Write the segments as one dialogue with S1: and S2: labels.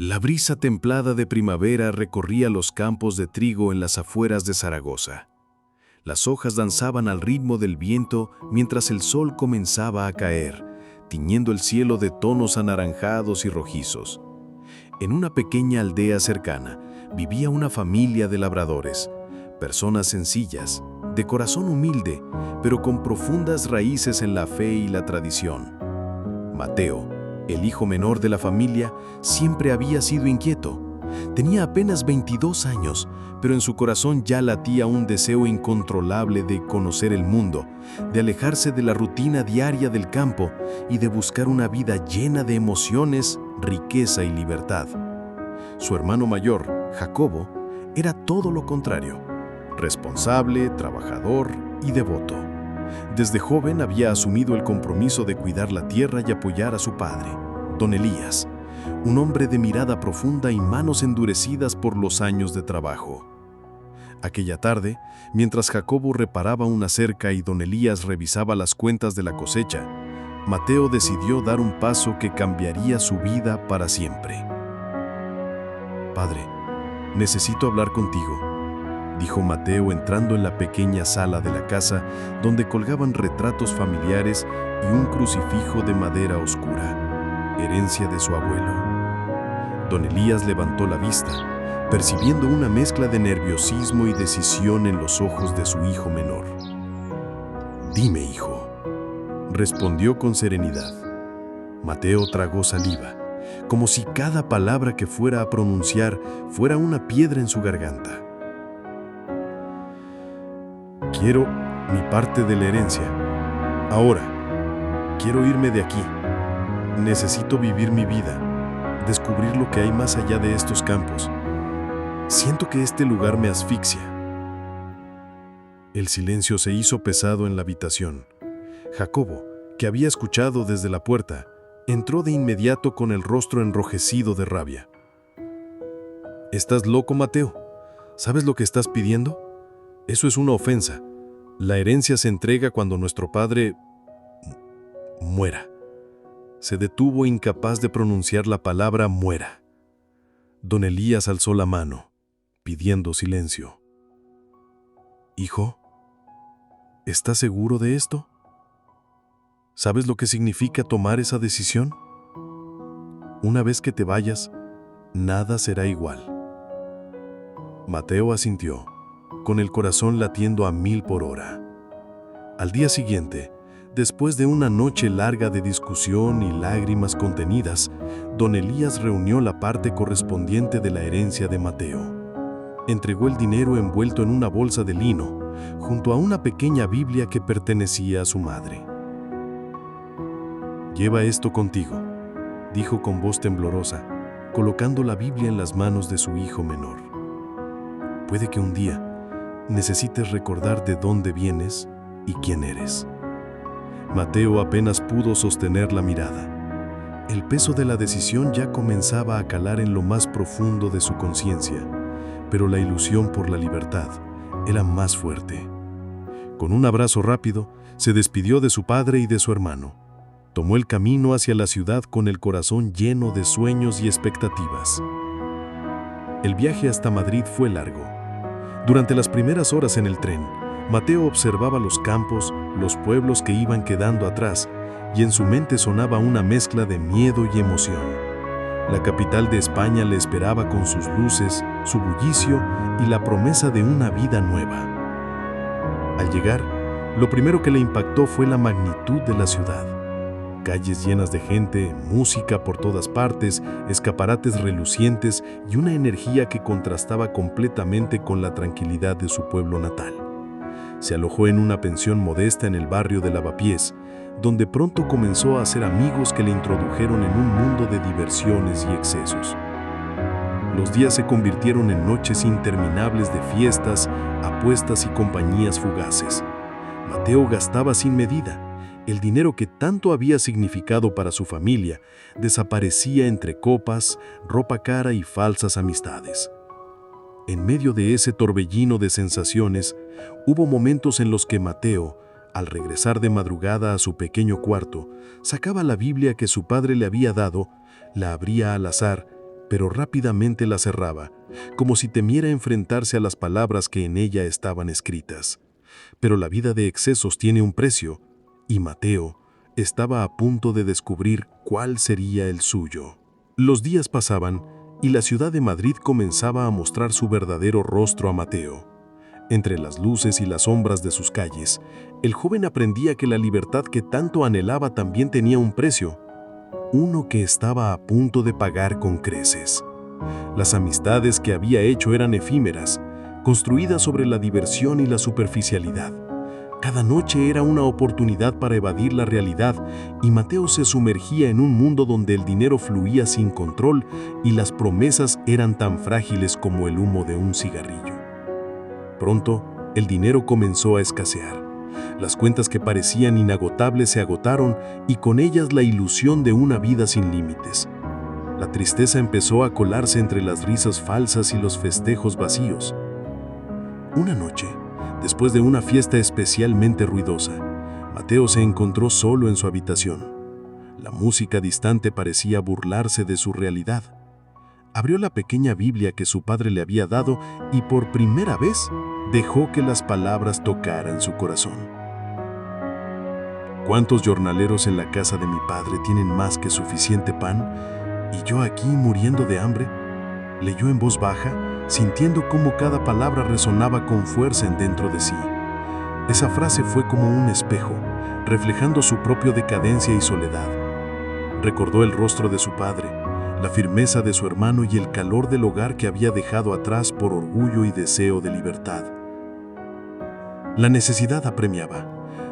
S1: La brisa templada de primavera recorría los campos de trigo en las afueras de Zaragoza. Las hojas danzaban al ritmo del viento mientras el sol comenzaba a caer, tiñendo el cielo de tonos anaranjados y rojizos. En una pequeña aldea cercana vivía una familia de labradores, personas sencillas, de corazón humilde, pero con profundas raíces en la fe y la tradición. Mateo, el hijo menor de la familia, siempre había sido inquieto. Tenía apenas 22 años, pero en su corazón ya latía un deseo incontrolable de conocer el mundo, de alejarse de la rutina diaria del campo y de buscar una vida llena de emociones, riqueza y libertad. Su hermano mayor, Jacobo, era todo lo contrario: responsable, trabajador y devoto. Desde joven había asumido el compromiso de cuidar la tierra y apoyar a su padre, don Elías, un hombre de mirada profunda y manos endurecidas por los años de trabajo. Aquella tarde, mientras Jacobo reparaba una cerca y don Elías revisaba las cuentas de la cosecha, Mateo decidió dar un paso que cambiaría su vida para siempre. «Padre, necesito hablar contigo», dijo Mateo entrando en la pequeña sala de la casa donde colgaban retratos familiares y un crucifijo de madera oscura, herencia de su abuelo. Don Elías levantó la vista, percibiendo una mezcla de nerviosismo y decisión en los ojos de su hijo menor. «Dime, hijo», respondió con serenidad. Mateo tragó saliva, como si cada palabra que fuera a pronunciar fuera una piedra en su garganta. «Quiero mi parte de la herencia. Ahora. Quiero irme de aquí. Necesito vivir mi vida, descubrir lo que hay más allá de estos campos. Siento que este lugar me asfixia». El silencio se hizo pesado en la habitación. Jacobo, que había escuchado desde la puerta, entró de inmediato con el rostro enrojecido de rabia. «¿Estás loco, Mateo? ¿Sabes lo que estás pidiendo? Eso es una ofensa. La herencia se entrega cuando nuestro padre muera». Se detuvo incapaz de pronunciar la palabra muera. Don Elías alzó la mano, pidiendo silencio. «Hijo, ¿estás seguro de esto? ¿Sabes lo que significa tomar esa decisión? Una vez que te vayas, nada será igual». Mateo asintió, con el corazón latiendo a 1000 por hora. Al día siguiente, después de una noche larga de discusión y lágrimas contenidas, don Elías reunió la parte correspondiente de la herencia de Mateo. Entregó el dinero envuelto en una bolsa de lino, junto a una pequeña Biblia que pertenecía a su madre. «Lleva esto contigo», dijo con voz temblorosa, colocando la Biblia en las manos de su hijo menor. «Puede que un día necesites recordar de dónde vienes y quién eres». Mateo apenas pudo sostener la mirada. El peso de la decisión ya comenzaba a calar en lo más profundo de su conciencia, pero la ilusión por la libertad era más fuerte. Con un abrazo rápido, se despidió de su padre y de su hermano. Tomó el camino hacia la ciudad con el corazón lleno de sueños y expectativas. El viaje hasta Madrid fue largo. Durante las primeras horas en el tren, Mateo observaba los campos, los pueblos que iban quedando atrás, y en su mente sonaba una mezcla de miedo y emoción. La capital de España le esperaba con sus luces, su bullicio y la promesa de una vida nueva. Al llegar, lo primero que le impactó fue la magnitud de la ciudad. Calles llenas de gente, música por todas partes, escaparates relucientes y una energía que contrastaba completamente con la tranquilidad de su pueblo natal. Se alojó en una pensión modesta en el barrio de Lavapiés, donde pronto comenzó a hacer amigos que le introdujeron en un mundo de diversiones y excesos. Los días se convirtieron en noches interminables de fiestas, apuestas y compañías fugaces. Mateo gastaba sin medida. El dinero que tanto había significado para su familia desaparecía entre copas, ropa cara y falsas amistades. En medio de ese torbellino de sensaciones, hubo momentos en los que Mateo, al regresar de madrugada a su pequeño cuarto, sacaba la Biblia que su padre le había dado, la abría al azar, pero rápidamente la cerraba, como si temiera enfrentarse a las palabras que en ella estaban escritas. Pero la vida de excesos tiene un precio, y Mateo estaba a punto de descubrir cuál sería el suyo. Los días pasaban y la ciudad de Madrid comenzaba a mostrar su verdadero rostro a Mateo. Entre las luces y las sombras de sus calles, el joven aprendía que la libertad que tanto anhelaba también tenía un precio, uno que estaba a punto de pagar con creces. Las amistades que había hecho eran efímeras, construidas sobre la diversión y la superficialidad. Cada noche era una oportunidad para evadir la realidad y Mateo se sumergía en un mundo donde el dinero fluía sin control y las promesas eran tan frágiles como el humo de un cigarrillo. Pronto, el dinero comenzó a escasear. Las cuentas que parecían inagotables se agotaron y con ellas la ilusión de una vida sin límites. La tristeza empezó a colarse entre las risas falsas y los festejos vacíos. Una noche, después de una fiesta especialmente ruidosa, Mateo se encontró solo en su habitación. La música distante parecía burlarse de su realidad. Abrió la pequeña Biblia que su padre le había dado y por primera vez dejó que las palabras tocaran su corazón. ¿Cuántos jornaleros en la casa de mi padre tienen más que suficiente pan y yo aquí muriendo de hambre? Leyó en voz baja, sintiendo cómo cada palabra resonaba con fuerza en dentro de sí. Esa frase fue como un espejo, reflejando su propia decadencia y soledad. Recordó el rostro de su padre, la firmeza de su hermano y el calor del hogar que había dejado atrás por orgullo y deseo de libertad. La necesidad apremiaba.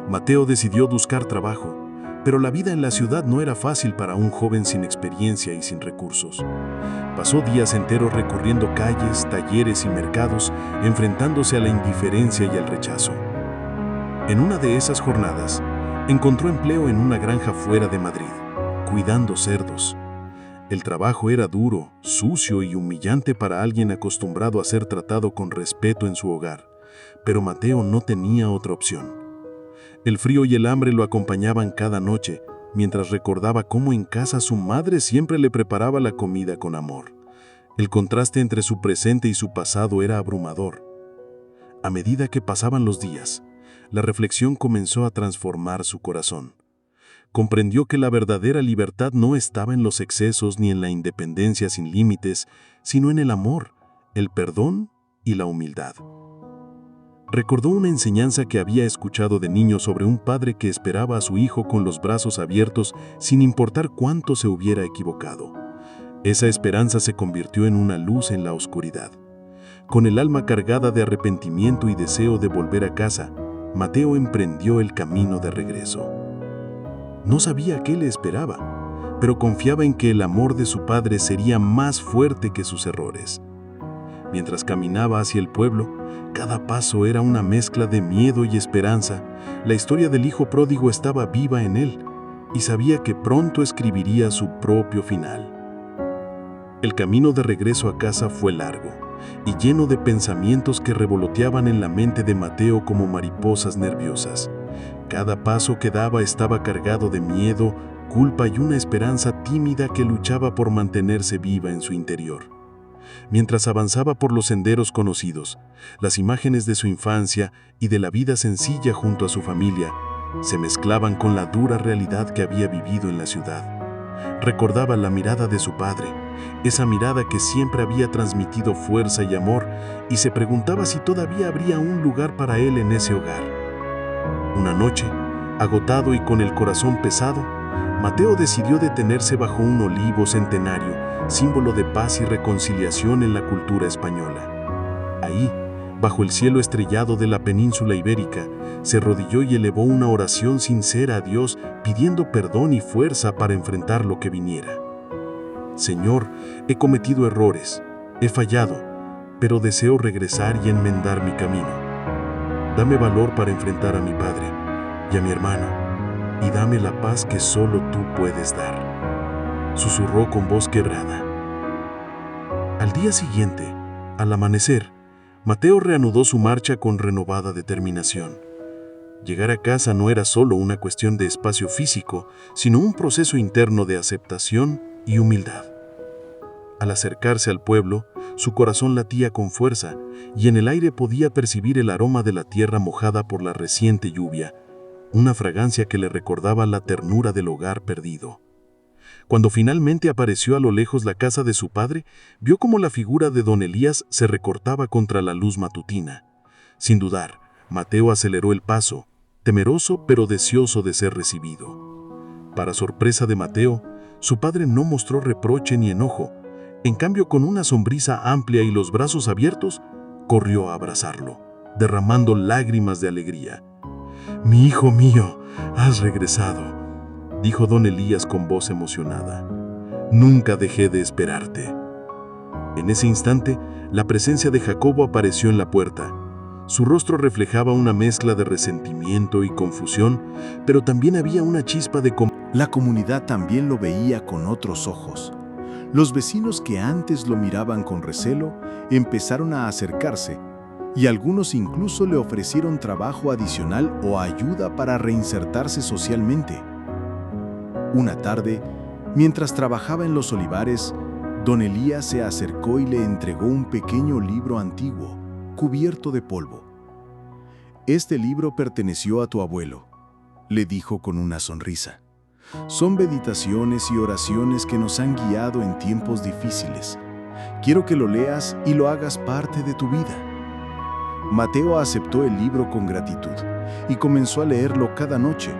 S1: Mateo decidió buscar trabajo, pero la vida en la ciudad no era fácil para un joven sin experiencia y sin recursos. Pasó días enteros recorriendo calles, talleres y mercados, enfrentándose a la indiferencia y al rechazo. En una de esas jornadas, encontró empleo en una granja fuera de Madrid, cuidando cerdos. El trabajo era duro, sucio y humillante para alguien acostumbrado a ser tratado con respeto en su hogar, pero Mateo no tenía otra opción. El frío y el hambre lo acompañaban cada noche, mientras recordaba cómo en casa su madre siempre le preparaba la comida con amor. El contraste entre su presente y su pasado era abrumador. A medida que pasaban los días, la reflexión comenzó a transformar su corazón. Comprendió que la verdadera libertad no estaba en los excesos ni en la independencia sin límites, sino en el amor, el perdón y la humildad. Recordó una enseñanza que había escuchado de niño sobre un padre que esperaba a su hijo con los brazos abiertos sin importar cuánto se hubiera equivocado. Esa esperanza se convirtió en una luz en la oscuridad. Con el alma cargada de arrepentimiento y deseo de volver a casa, Mateo emprendió el camino de regreso. No sabía qué le esperaba, pero confiaba en que el amor de su padre sería más fuerte que sus errores. Mientras caminaba hacia el pueblo, cada paso era una mezcla de miedo y esperanza. La historia del hijo pródigo estaba viva en él y sabía que pronto escribiría su propio final. El camino de regreso a casa fue largo y lleno de pensamientos que revoloteaban en la mente de Mateo como mariposas nerviosas. Cada paso que daba estaba cargado de miedo, culpa y una esperanza tímida que luchaba por mantenerse viva en su interior. Mientras avanzaba por los senderos conocidos, las imágenes de su infancia y de la vida sencilla junto a su familia se mezclaban con la dura realidad que había vivido en la ciudad. Recordaba la mirada de su padre, esa mirada que siempre había transmitido fuerza y amor, y se preguntaba si todavía habría un lugar para él en ese hogar. Una noche, agotado y con el corazón pesado, Mateo decidió detenerse bajo un olivo centenario, símbolo de paz y reconciliación en la cultura española. Ahí, bajo el cielo estrellado de la península ibérica, se arrodilló y elevó una oración sincera a Dios, pidiendo perdón y fuerza para enfrentar lo que viniera. Señor, he cometido errores, he fallado, pero deseo regresar y enmendar mi camino. Dame valor para enfrentar a mi padre y a mi hermano, y dame la paz que solo tú puedes dar. Susurró con voz quebrada. Al día siguiente, al amanecer, Mateo reanudó su marcha con renovada determinación. Llegar a casa no era solo una cuestión de espacio físico, sino un proceso interno de aceptación y humildad.
S2: Al acercarse al pueblo, su corazón latía con fuerza y en el aire podía percibir el aroma de la tierra mojada por la reciente lluvia, una fragancia que le recordaba la ternura del hogar perdido. Cuando finalmente apareció a lo lejos la casa de su padre, vio cómo la figura de don Elías se recortaba contra la luz matutina. Sin dudar, Mateo aceleró el paso, temeroso pero deseoso de ser recibido. Para sorpresa de Mateo, su padre no mostró reproche ni enojo. En cambio, con una sonrisa amplia y los brazos abiertos, corrió a abrazarlo, derramando lágrimas de alegría. «Mi hijo mío, has regresado», dijo don Elías con voz emocionada. «Nunca dejé de esperarte». En ese instante, la presencia de Jacobo apareció en la puerta. Su rostro reflejaba una mezcla de resentimiento y confusión, pero también había una chispa de
S1: La comunidad también lo veía con otros ojos. Los vecinos que antes lo miraban con recelo empezaron a acercarse y algunos incluso le ofrecieron trabajo adicional o ayuda para reinsertarse socialmente. Una tarde, mientras trabajaba en los olivares, don Elías se acercó y le entregó un pequeño libro antiguo, cubierto de polvo. «Este libro perteneció a tu abuelo», le dijo con una sonrisa. «Son meditaciones y oraciones que nos han guiado en tiempos difíciles. Quiero que lo leas y lo hagas parte de tu vida». Mateo aceptó el libro con gratitud y comenzó a leerlo cada noche,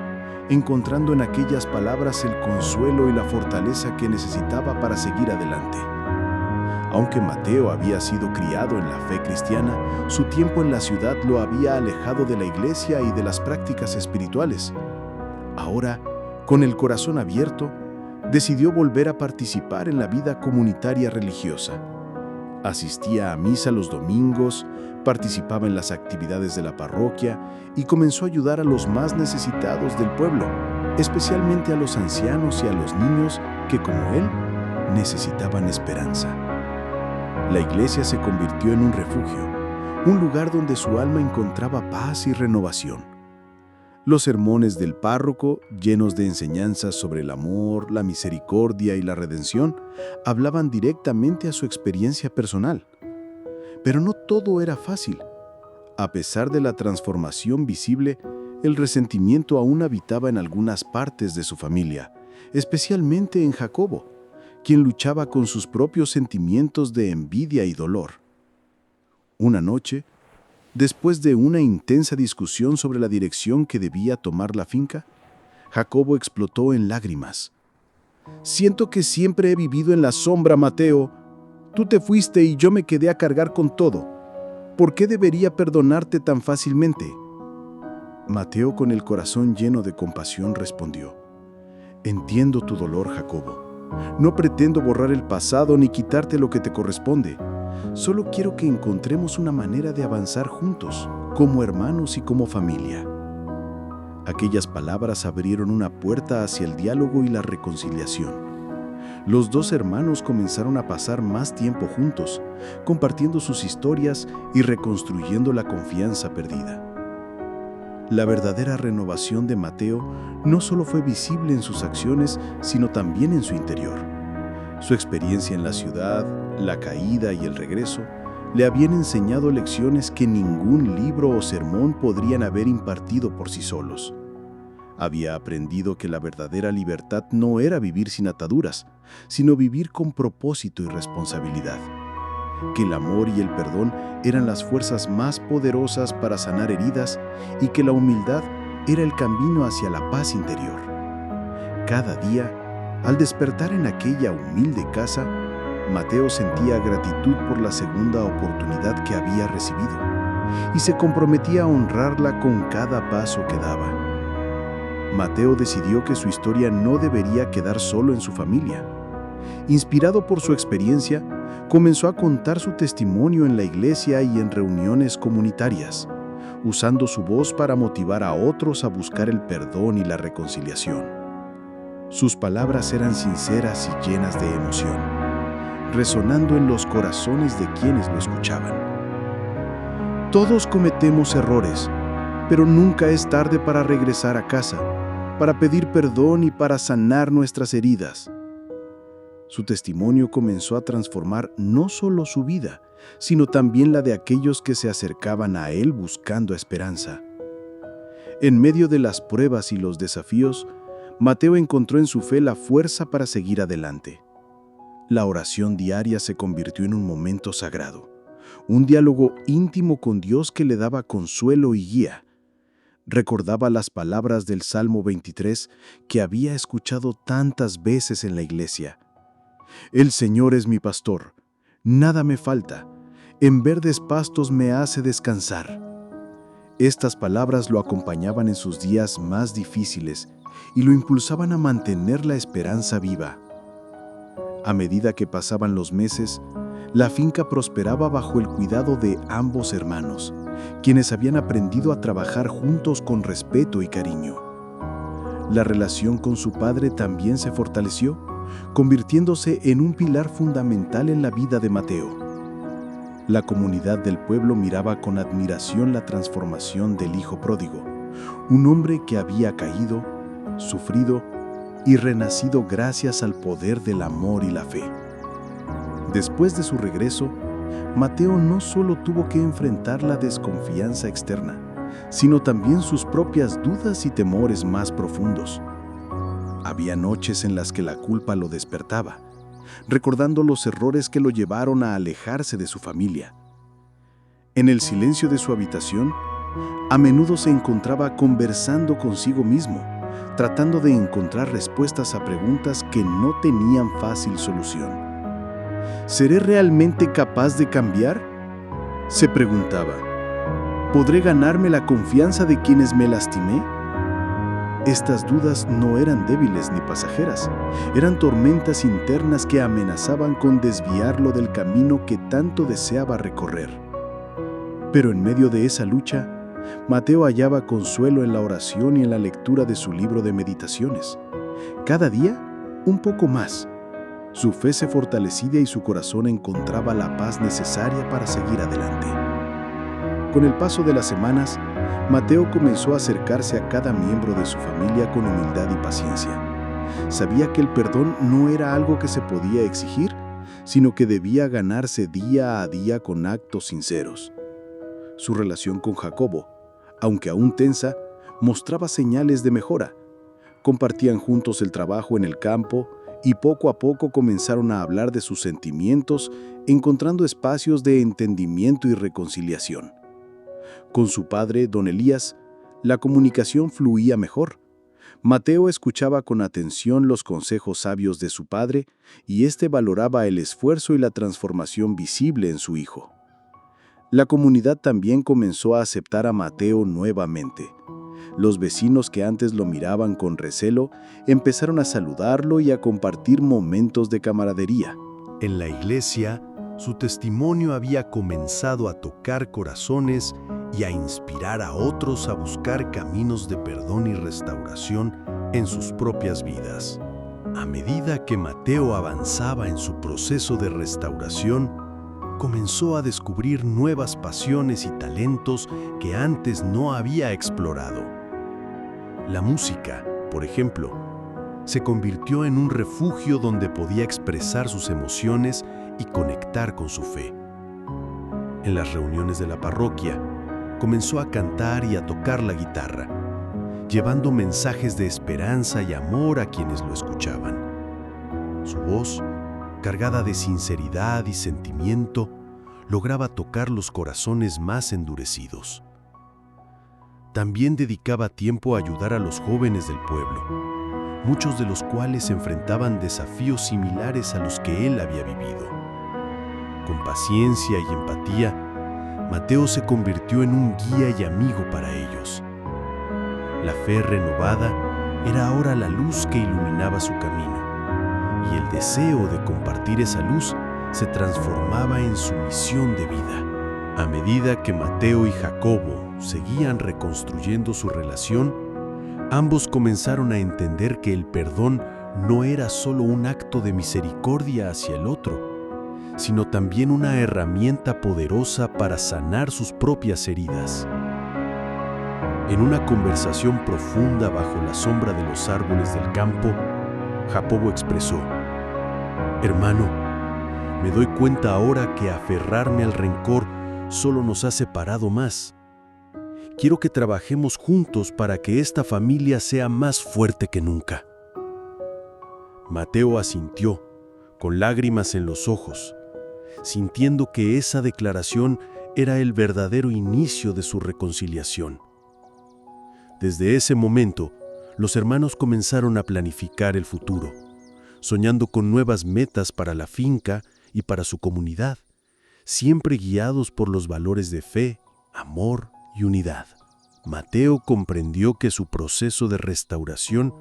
S1: encontrando en aquellas palabras el consuelo y la fortaleza que necesitaba para seguir adelante. Aunque Mateo había sido criado en la fe cristiana, su tiempo en la ciudad lo había alejado de la iglesia y de las prácticas espirituales. Ahora, con el corazón abierto, decidió volver a participar en la vida comunitaria religiosa. Asistía a misa los domingos, participaba en las actividades de la parroquia y comenzó a ayudar a los más necesitados del pueblo, especialmente a los ancianos y a los niños que, como él, necesitaban esperanza. La iglesia se convirtió en un refugio, un lugar donde su alma encontraba paz y renovación. Los sermones del párroco, llenos de enseñanzas sobre el amor, la misericordia y la redención, hablaban directamente a su experiencia personal. Pero no todo era fácil. A pesar de la transformación visible, el resentimiento aún habitaba en algunas partes de su familia, especialmente en Jacobo, quien luchaba con sus propios sentimientos de envidia y dolor. Una noche, después de una intensa discusión sobre la dirección que debía tomar la finca, Jacobo explotó en lágrimas. «Siento que siempre he vivido en la sombra, Mateo. Tú te fuiste y yo me quedé a cargar con todo. ¿Por qué debería perdonarte tan fácilmente?». Mateo, con el corazón lleno de compasión, respondió: «Entiendo tu dolor, Jacobo. No pretendo borrar el pasado ni quitarte lo que te corresponde. Solo quiero que encontremos una manera de avanzar juntos, como hermanos y como familia». Aquellas palabras abrieron una puerta hacia el diálogo y la reconciliación. Los dos hermanos comenzaron a pasar más tiempo juntos, compartiendo sus historias y reconstruyendo la confianza perdida. La verdadera renovación de Mateo no solo fue visible en sus acciones, sino también en su interior. Su experiencia en la ciudad, la caída y el regreso, le habían enseñado lecciones que ningún libro o sermón podrían haber impartido por sí solos. Había aprendido que la verdadera libertad no era vivir sin ataduras, sino vivir con propósito y responsabilidad. Que el amor y el perdón eran las fuerzas más poderosas para sanar heridas y que la humildad era el camino hacia la paz interior. Cada día, al despertar en aquella humilde casa, Mateo sentía gratitud por la segunda oportunidad que había recibido y se comprometía a honrarla con cada paso que daba. Mateo decidió que su historia no debería quedar solo en su familia. Inspirado por su experiencia, comenzó a contar su testimonio en la iglesia y en reuniones comunitarias, usando su voz para motivar a otros a buscar el perdón y la reconciliación. Sus palabras eran sinceras y llenas de emoción, resonando en los corazones de quienes lo escuchaban. Todos cometemos errores, pero nunca es tarde para regresar a casa, para pedir perdón y para sanar nuestras heridas. Su testimonio comenzó a transformar no solo su vida, sino también la de aquellos que se acercaban a él buscando esperanza. En medio de las pruebas y los desafíos, Mateo encontró en su fe la fuerza para seguir adelante. La oración diaria se convirtió en un momento sagrado, un diálogo íntimo con Dios que le daba consuelo y guía. Recordaba las palabras del Salmo 23 que había escuchado tantas veces en la iglesia. El Señor es mi pastor, nada me falta, en verdes pastos me hace descansar. Estas palabras lo acompañaban en sus días más difíciles y lo impulsaban a mantener la esperanza viva. A medida que pasaban los meses, la finca prosperaba bajo el cuidado de ambos hermanos, quienes habían aprendido a trabajar juntos con respeto y cariño. La relación con su padre también se fortaleció, convirtiéndose en un pilar fundamental en la vida de Mateo. La comunidad del pueblo miraba con admiración la transformación del hijo pródigo, un hombre que había caído, sufrido y renacido gracias al poder del amor y la fe. Después de su regreso, Mateo no solo tuvo que enfrentar la desconfianza externa, sino también sus propias dudas y temores más profundos. Había noches en las que la culpa lo despertaba, recordando los errores que lo llevaron a alejarse de su familia. En el silencio de su habitación, a menudo se encontraba conversando consigo mismo, tratando de encontrar respuestas a preguntas que no tenían fácil solución. ¿Seré realmente capaz de cambiar?, se preguntaba. ¿Podré ganarme la confianza de quienes me lastimé? Estas dudas no eran débiles ni pasajeras, eran tormentas internas que amenazaban con desviarlo del camino que tanto deseaba recorrer. Pero en medio de esa lucha, Mateo hallaba consuelo en la oración y en la lectura de su libro de meditaciones. Cada día, un poco más. Su fe se fortalecía y su corazón encontraba la paz necesaria para seguir adelante. Con el paso de las semanas, Mateo comenzó a acercarse a cada miembro de su familia con humildad y paciencia. Sabía que el perdón no era algo que se podía exigir, sino que debía ganarse día a día con actos sinceros. Su relación con Jacobo, aunque aún tensa, mostraba señales de mejora. Compartían juntos el trabajo en el campo y poco a poco comenzaron a hablar de sus sentimientos, encontrando espacios de entendimiento y reconciliación. Con su padre, don Elías, la comunicación fluía mejor. Mateo escuchaba con atención los consejos sabios de su padre y éste valoraba el esfuerzo y la transformación visible en su hijo. La comunidad también comenzó a aceptar a Mateo nuevamente. Los vecinos que antes lo miraban con recelo empezaron a saludarlo y a compartir momentos de camaradería.
S3: En la iglesia, su testimonio había comenzado a tocar corazones y a inspirar a otros a buscar caminos de perdón y restauración en sus propias vidas. A medida que Mateo avanzaba en su proceso de restauración, comenzó a descubrir nuevas pasiones y talentos que antes no había explorado. La música, por ejemplo, se convirtió en un refugio donde podía expresar sus emociones y conectar con su fe. En las reuniones de la parroquia, comenzó a cantar y a tocar la guitarra, llevando mensajes de esperanza y amor a quienes lo escuchaban. Su voz, cargada de sinceridad y sentimiento, lograba tocar los corazones más endurecidos. También dedicaba tiempo a ayudar a los jóvenes del pueblo, muchos de los cuales enfrentaban desafíos similares a los que él había vivido. Con paciencia y empatía, Mateo se convirtió en un guía y amigo para ellos. La fe renovada era ahora la luz que iluminaba su camino, y el deseo de compartir esa luz se transformaba en su misión de vida. A medida que Mateo y Jacobo seguían reconstruyendo su relación, ambos comenzaron a entender que el perdón no era solo un acto de misericordia hacia el otro, sino también una herramienta poderosa para sanar sus propias heridas. En una conversación profunda bajo la sombra de los árboles del campo, Jacobo expresó: Hermano, me doy cuenta ahora que aferrarme al rencor solo nos ha separado más. Quiero que trabajemos juntos para que esta familia sea más fuerte que nunca. Mateo asintió, con lágrimas en los ojos, sintiendo que esa declaración era el verdadero inicio de su reconciliación. Desde ese momento, los hermanos comenzaron a planificar el futuro, soñando con nuevas metas para la finca y para su comunidad, siempre guiados por los valores de fe, amor y unidad. Mateo comprendió que su proceso de restauración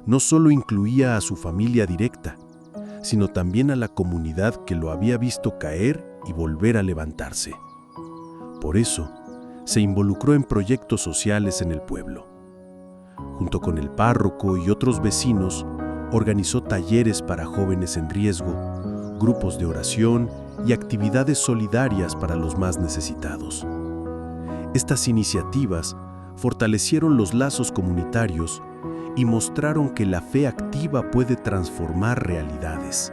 S3: no solo incluía a su familia directa, sino también a la comunidad que lo había visto caer y volver a levantarse. Por eso, se involucró en proyectos sociales en el pueblo. Junto con el párroco y otros vecinos, organizó talleres para jóvenes en riesgo, grupos de oración y actividades solidarias para los más necesitados. Estas iniciativas fortalecieron los lazos comunitarios y mostraron que la fe activa puede transformar realidades.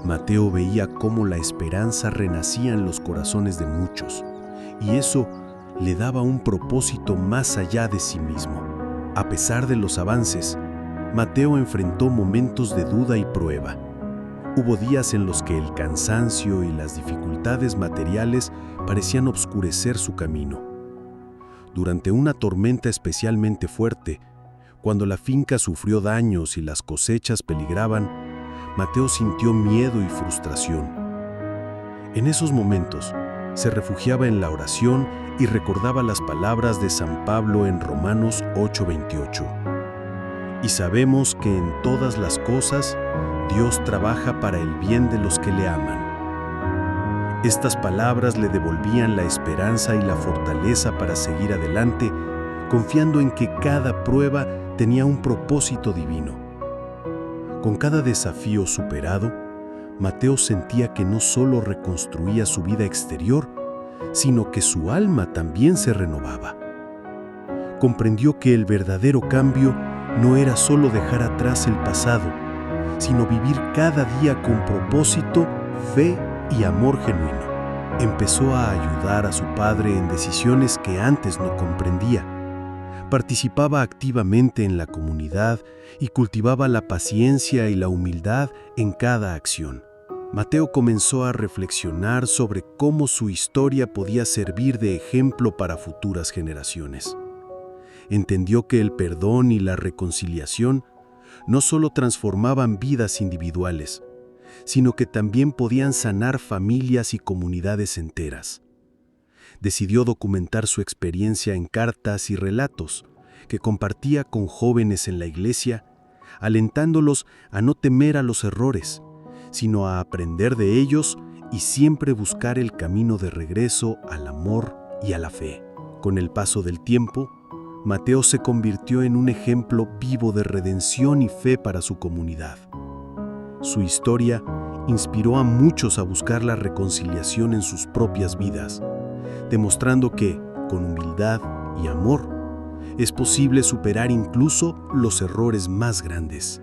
S3: Mateo veía cómo la esperanza renacía en los corazones de muchos, y eso le daba un propósito más allá de sí mismo. A pesar de los avances, Mateo enfrentó momentos de duda y prueba. Hubo días en los que el cansancio y las dificultades materiales parecían obscurecer su camino. Durante una tormenta especialmente fuerte, cuando la finca sufrió daños y las cosechas peligraban, Mateo sintió miedo y frustración. En esos momentos, se refugiaba en la oración y recordaba las palabras de San Pablo en Romanos 8:28. Y sabemos que en todas las cosas Dios trabaja para el bien de los que le aman. Estas palabras le devolvían la esperanza y la fortaleza para seguir adelante, confiando en que cada prueba tenía un propósito divino. Con cada desafío superado, Mateo sentía que no solo reconstruía su vida exterior, sino que su alma también se renovaba. Comprendió que el verdadero cambio no era solo dejar atrás el pasado, sino vivir cada día con propósito, fe y amor genuino. Empezó a ayudar a su padre en decisiones que antes no comprendía. Participaba activamente en la comunidad y cultivaba la paciencia y la humildad en cada acción. Mateo comenzó a reflexionar sobre cómo su historia podía servir de ejemplo para futuras generaciones. Entendió que el perdón y la reconciliación no solo transformaban vidas individuales, sino que también podían sanar familias y comunidades enteras. Decidió documentar su experiencia en cartas y relatos que compartía con jóvenes en la iglesia, alentándolos a no temer a los errores, sino a aprender de ellos y siempre buscar el camino de regreso al amor y a la fe. Con el paso del tiempo, Mateo se convirtió en un ejemplo vivo de redención y fe para su comunidad. Su historia inspiró a muchos a buscar la reconciliación en sus propias vidas, demostrando que, con humildad y amor, es posible superar incluso los errores más grandes.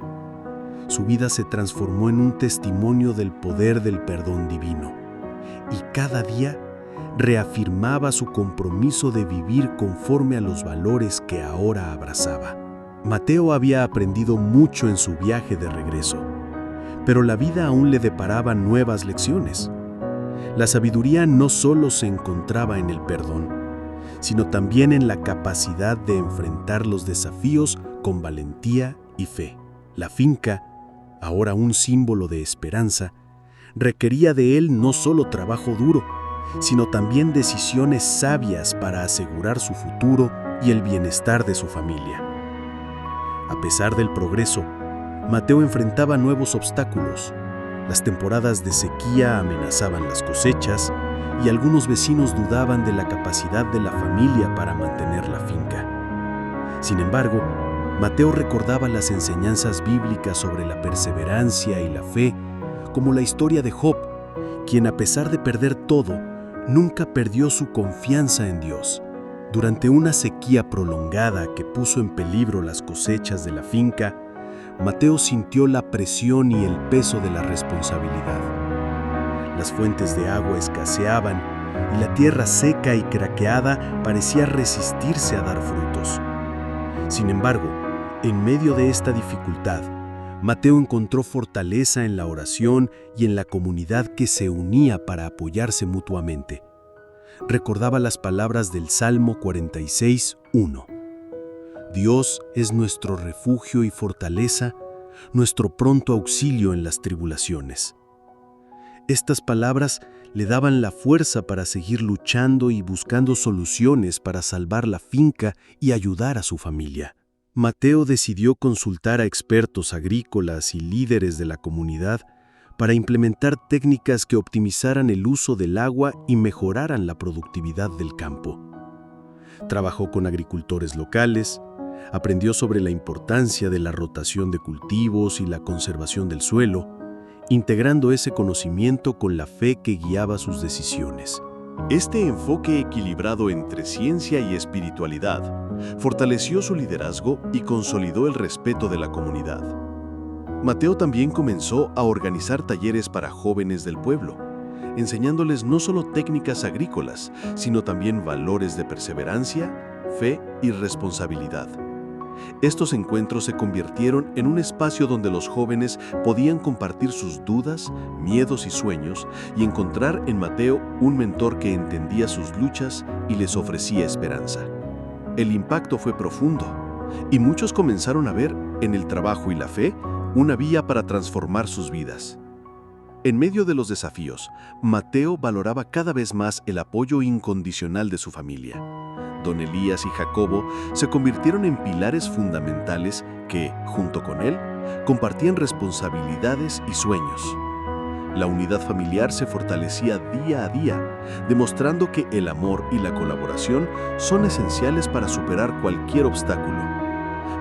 S3: Su vida se transformó en un testimonio del poder del perdón divino, y cada día reafirmaba su compromiso de vivir conforme a los valores que ahora abrazaba. Mateo había aprendido mucho en su viaje de regreso, pero la vida aún le deparaba nuevas lecciones. La sabiduría no solo se encontraba en el perdón, sino también en la capacidad de enfrentar los desafíos con valentía y fe. La finca, ahora un símbolo de esperanza, requería de él no solo trabajo duro, sino también decisiones sabias para asegurar su futuro y el bienestar de su familia. A pesar del progreso, Mateo enfrentaba nuevos obstáculos. Las temporadas de sequía amenazaban las cosechas y algunos vecinos dudaban de la capacidad de la familia para mantener la finca. Sin embargo, Mateo recordaba las enseñanzas bíblicas sobre la perseverancia y la fe, como la historia de Job, quien a pesar de perder todo, nunca perdió su confianza en Dios. Durante una sequía prolongada que puso en peligro las cosechas de la finca, Mateo sintió la presión y el peso de la responsabilidad. Las fuentes de agua escaseaban y la tierra seca y craqueada parecía resistirse a dar frutos. Sin embargo, en medio de esta dificultad, Mateo encontró fortaleza en la oración y en la comunidad que se unía para apoyarse mutuamente. Recordaba las palabras del Salmo 46:1. Dios es nuestro refugio y fortaleza, nuestro pronto auxilio en las tribulaciones. Estas palabras le daban la fuerza para seguir luchando y buscando soluciones para salvar la finca y ayudar a su familia. Mateo decidió consultar a expertos agrícolas y líderes de la comunidad para implementar técnicas que optimizaran el uso del agua y mejoraran la productividad del campo. Trabajó con agricultores locales, aprendió sobre la importancia de la rotación de cultivos y la conservación del suelo, integrando ese conocimiento con la fe que guiaba sus decisiones.
S1: Este enfoque equilibrado entre ciencia y espiritualidad fortaleció su liderazgo y consolidó el respeto de la comunidad. Mateo también comenzó a organizar talleres para jóvenes del pueblo, enseñándoles no solo técnicas agrícolas, sino también valores de perseverancia, fe y responsabilidad. Estos encuentros se convirtieron en un espacio donde los jóvenes podían compartir sus dudas, miedos y sueños y encontrar en Mateo un mentor que entendía sus luchas y les ofrecía esperanza. El impacto fue profundo y muchos comenzaron a ver en el trabajo y la fe una vía para transformar sus vidas. En medio de los desafíos, Mateo valoraba cada vez más el apoyo incondicional de su familia. Don Elías y Jacobo se convirtieron en pilares fundamentales que, junto con él, compartían responsabilidades y sueños. La unidad familiar se fortalecía día a día, demostrando que el amor y la colaboración son esenciales para superar cualquier obstáculo.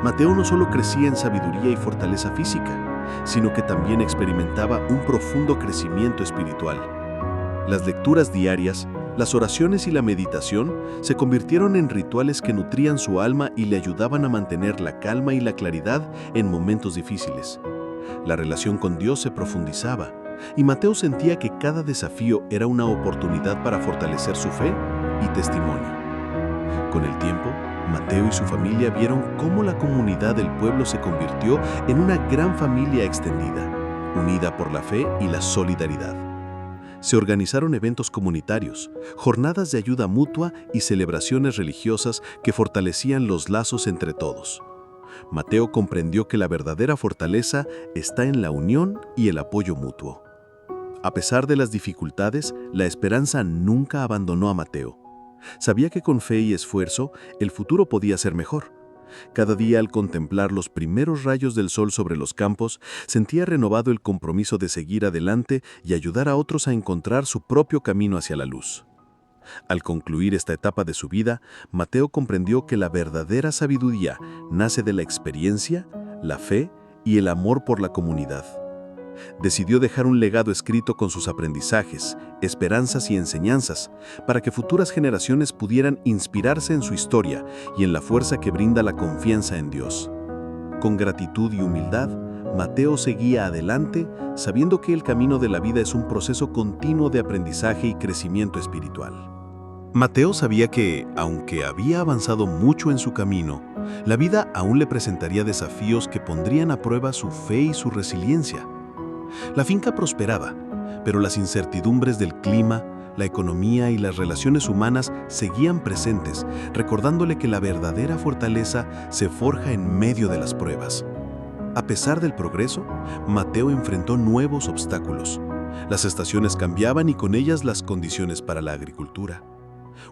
S1: Mateo no solo crecía en sabiduría y fortaleza física, sino que también experimentaba un profundo crecimiento espiritual. Las lecturas diarias, las oraciones y la meditación se convirtieron en rituales que nutrían su alma y le ayudaban a mantener la calma y la claridad en momentos difíciles. La relación con Dios se profundizaba, y Mateo sentía que cada desafío era una oportunidad para fortalecer su fe y testimonio. Con el tiempo, Mateo y su familia vieron cómo la comunidad del pueblo se convirtió en una gran familia extendida, unida por la fe y la solidaridad. Se organizaron eventos comunitarios, jornadas de ayuda mutua y celebraciones religiosas que fortalecían los lazos entre todos. Mateo comprendió que la verdadera fortaleza está en la unión y el apoyo mutuo. A pesar de las dificultades, la esperanza nunca abandonó a Mateo. Sabía que con fe y esfuerzo, el futuro podía ser mejor. Cada día, al contemplar los primeros rayos del sol sobre los campos, sentía renovado el compromiso de seguir adelante y ayudar a otros a encontrar su propio camino hacia la luz. Al concluir esta etapa de su vida, Mateo comprendió que la verdadera sabiduría nace de la experiencia, la fe y el amor por la comunidad. Decidió dejar un legado escrito con sus aprendizajes, esperanzas y enseñanzas, para que futuras generaciones pudieran inspirarse en su historia y en la fuerza que brinda la confianza en Dios. Con gratitud y humildad, Mateo seguía adelante, sabiendo que el camino de la vida es un proceso continuo de aprendizaje y crecimiento espiritual. Mateo sabía que, aunque había avanzado mucho en su camino, la vida aún le presentaría desafíos que pondrían a prueba su fe y su resiliencia. La finca prosperaba, pero las incertidumbres del clima, la economía y las relaciones humanas seguían presentes, recordándole que la verdadera fortaleza se forja en medio de las pruebas. A pesar del progreso, Mateo enfrentó nuevos obstáculos. Las estaciones cambiaban y con ellas las condiciones para la agricultura.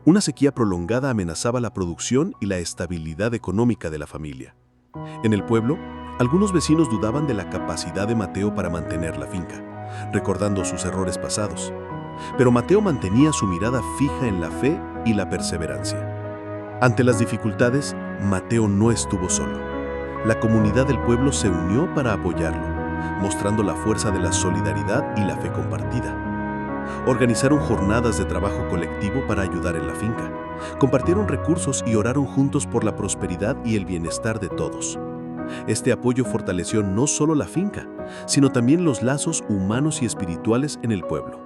S1: Una sequía prolongada amenazaba la producción y la estabilidad económica de la familia. En el pueblo, algunos vecinos dudaban de la capacidad de Mateo para mantener la finca, recordando sus errores pasados. Pero Mateo mantenía su mirada fija en la fe y la perseverancia. Ante las dificultades, Mateo no estuvo solo. La comunidad del pueblo se unió para apoyarlo, mostrando la fuerza de la solidaridad y la fe compartida. Organizaron jornadas de trabajo colectivo para ayudar en la finca. Compartieron recursos y oraron juntos por la prosperidad y el bienestar de todos. Este apoyo fortaleció no solo la finca, sino también los lazos humanos y espirituales en el pueblo.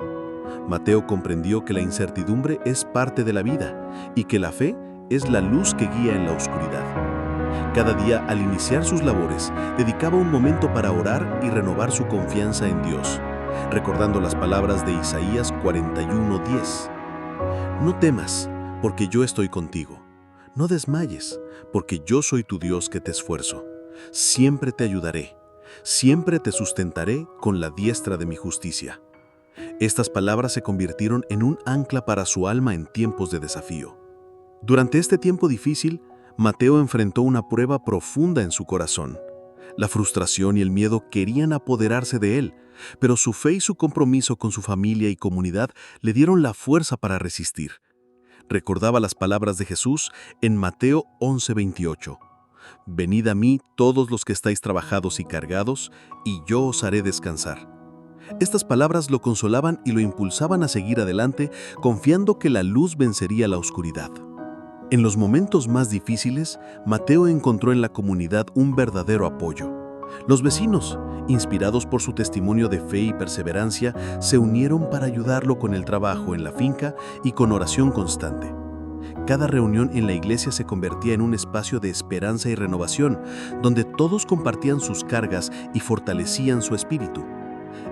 S1: Mateo comprendió que la incertidumbre es parte de la vida y que la fe es la luz que guía en la oscuridad. Cada día, al iniciar sus labores, dedicaba un momento para orar y renovar su confianza en Dios, recordando las palabras de Isaías 41:10. No temas, porque yo estoy contigo. No desmayes, porque yo soy tu Dios que te esfuerzo. Siempre te ayudaré, siempre te sustentaré con la diestra de mi justicia. Estas palabras se convirtieron en un ancla para su alma en tiempos de desafío. Durante este tiempo difícil, Mateo enfrentó una prueba profunda en su corazón. La frustración y el miedo querían apoderarse de él, pero su fe y su compromiso con su familia y comunidad le dieron la fuerza para resistir. Recordaba las palabras de Jesús en Mateo 11:28. Venid a mí todos los que estáis trabajados y cargados, y yo os haré descansar. Estas palabras lo consolaban y lo impulsaban a seguir adelante, confiando que la luz vencería la oscuridad. En los momentos más difíciles, Mateo encontró en la comunidad un verdadero apoyo. Los vecinos, inspirados por su testimonio de fe y perseverancia, se unieron para ayudarlo con el trabajo en la finca y con oración constante. Cada reunión en la iglesia se convertía en un espacio de esperanza y renovación, donde todos compartían sus cargas y fortalecían su espíritu.